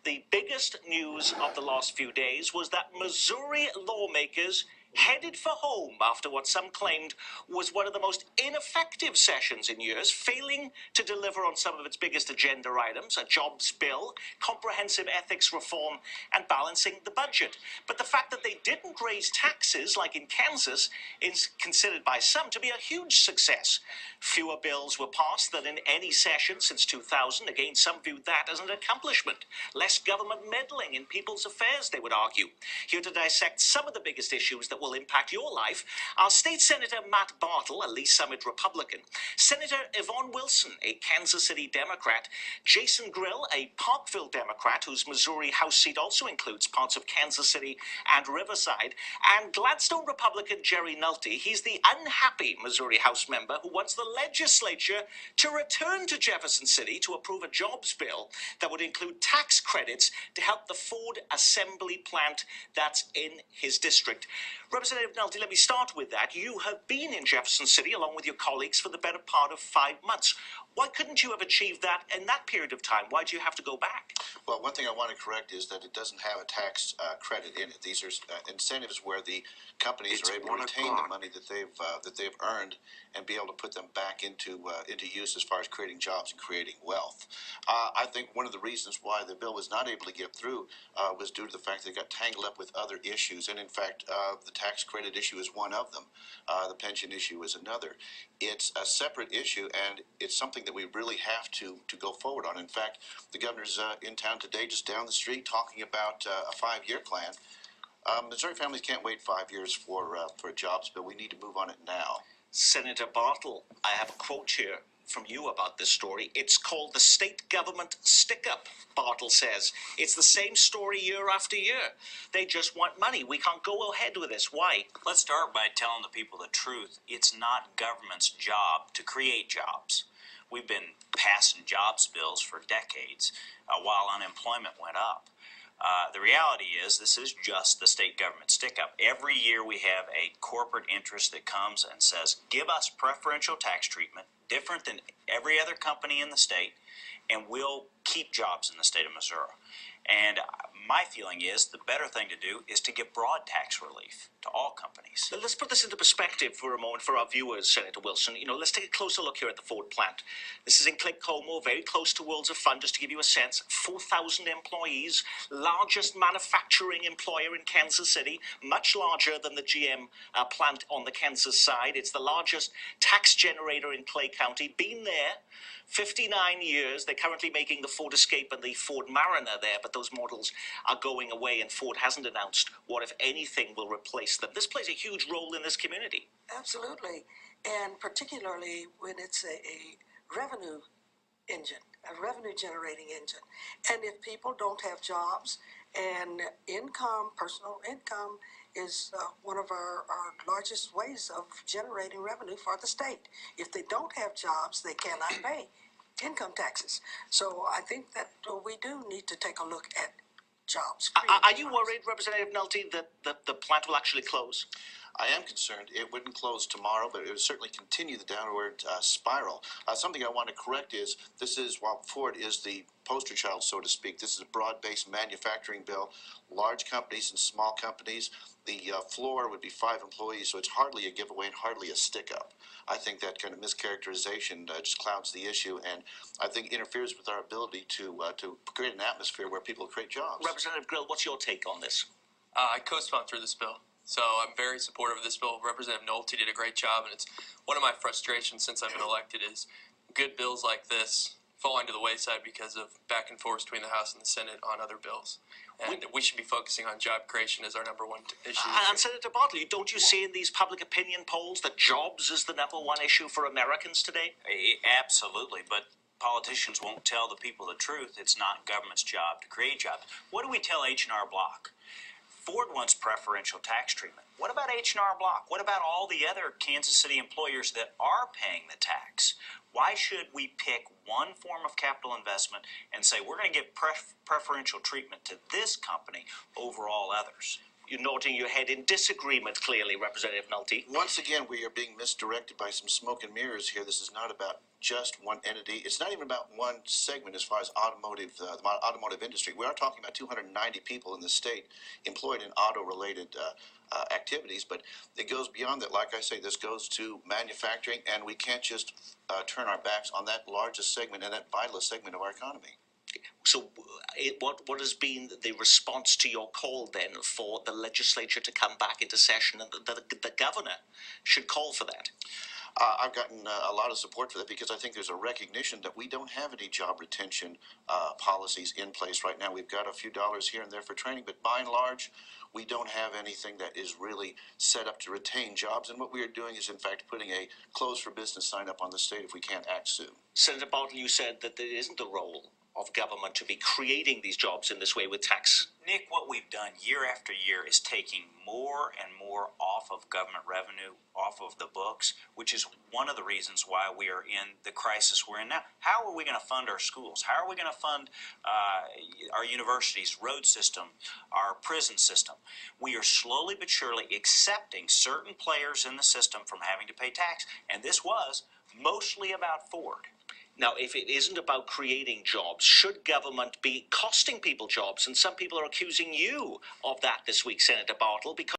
The biggest news of the last few days was that Missouri lawmakers headed for home after what some claimed was one of the most ineffective sessions in years, failing to deliver on some of its biggest agenda items, a jobs bill, comprehensive ethics reform, and balancing the budget. But the fact that they didn't raise taxes, like in Kansas, is considered by some to be a huge success. Fewer bills were passed than in any session since 2000. Again, some viewed that as an accomplishment. Less government meddling in people's affairs, they would argue. Here to dissect some of the biggest issues that will impact your life are State Senator Matt Bartle, a Lee Summit Republican, Senator Yvonne Wilson, a Kansas City Democrat, Jason Grill, a Parkville Democrat whose Missouri House seat also includes parts of Kansas City and Riverside, and Gladstone Republican Jerry Nolte. He's the unhappy Missouri House member who wants the legislature to return to Jefferson City to approve a jobs bill that would include tax credits to help the Ford assembly plant that's in his district. Representative Nolte, let me start with that. You have been in Jefferson City along with your colleagues for the better part of 5 months. Why couldn't you have achieved that in that period of time? Why do you have to go back? Well, one thing I want to correct is that it doesn't have a tax credit in it. These are incentives where the companies are able to retain the money that they've earned and be able to put them back into use as far as creating jobs and creating wealth. I think one of the reasons why the bill was not able to get through was due to the fact that it got tangled up with other issues. And in fact, the tax credit issue is one of them. The pension issue is another. It's a separate issue, and it's something that we really have to go forward on. In fact, the governor's in town today, just down the street, talking about a 5-year plan. Missouri families can't wait 5 years for a jobs bill. We need to move on it now. Senator Bartle, I have a quote here from you about this story. It's called the state government stick-up, Bartle says. It's the same story year after year. They just want money. We can't go ahead with this. Why? Let's start by telling the people the truth. It's not government's job to create jobs. We've been passing jobs bills for decades while unemployment went up. The reality is this is just the state government stick-up. Every year we have a corporate interest that comes and says, give us preferential tax treatment, different than every other company in the state, and we'll keep jobs in the state of Missouri. And my feeling is the better thing to do is to give broad tax relief to all companies. Let's put this into perspective for a moment for our viewers, Senator Wilson. Let's take a closer look here at the Ford plant. This is in Como, very close to Worlds of Fun, just to give you a sense. 4,000 employees, largest manufacturing employer in Kansas City, much larger than the GM plant on the Kansas side. It's the largest tax generator in Clay County. Been there 59 years. They're currently making the Ford Escape and the Ford Mariner there, but those models are going away, and Ford hasn't announced what, if anything, will replace them. This plays a huge role in this community. Absolutely, and particularly when it's a revenue engine, a revenue-generating engine. And if people don't have jobs, and income, personal income, is one of our largest ways of generating revenue for the state. If they don't have jobs, they cannot pay income taxes. So I think that we do need to take a look at jobs. Are you worried, Representative Nolte, that the plant will actually close? I am concerned. It wouldn't close tomorrow, but it would certainly continue the downward spiral. Something I want to correct is this is, while Ford is the poster child, so to speak, this is a broad-based manufacturing bill, large companies and small companies. The floor would be 5 employees, so it's hardly a giveaway and hardly a stick-up. I think that kind of mischaracterization just clouds the issue, and I think interferes with our ability to create an atmosphere where people create jobs. Representative Grill, what's your take on this? I co-sponsored this bill. So I'm very supportive of this bill. Representative Nolte did a great job, and it's one of my frustrations since I've been elected is good bills like this falling to the wayside because of back and forth between the House and the Senate on other bills. And we should be focusing on job creation as our number one issue. And Senator Bartle, don't you see in these public opinion polls that jobs is the number one issue for Americans today? Absolutely, but politicians won't tell the people the truth. It's not government's job to create jobs. What do we tell H&R Block? Ford wants preferential tax treatment. What about H&R Block? What about all the other Kansas City employers that are paying the tax? Why should we pick one form of capital investment and say we're going to give preferential treatment to this company over all others? You're nodding your head in disagreement, clearly, Representative Nolte. Once again, we are being misdirected by some smoke and mirrors here. This is not about just one entity. It's not even about one segment as far as automotive, the automotive industry. We are talking about 290 people in the state employed in auto-related activities, but it goes beyond that. Like I say, this goes to manufacturing, and we can't just turn our backs on that largest segment and that vitalist segment of our economy. So what has been the response to your call then for the legislature to come back into session and the governor should call for that? I've gotten a lot of support for that because I think there's a recognition that we don't have any job retention policies in place right now. We've got a few dollars here and there for training, but by and large, we don't have anything that is really set up to retain jobs. And what we are doing is, in fact, putting a closed for business sign up on the state if we can't act soon. Senator Bartle, you said that there isn't the role of government to be creating these jobs in this way with tax. Nick, what we've done year after year is taking more and more off of government revenue, off of the books, which is one of the reasons why we are in the crisis we're in now. How are we going to fund our schools? How are we going to fund our universities, road system, our prison system? We are slowly but surely accepting certain players in the system from having to pay tax, and this was mostly about Ford. Now, if it isn't about creating jobs, should government be costing people jobs? And some people are accusing you of that this week, Senator Bartle, because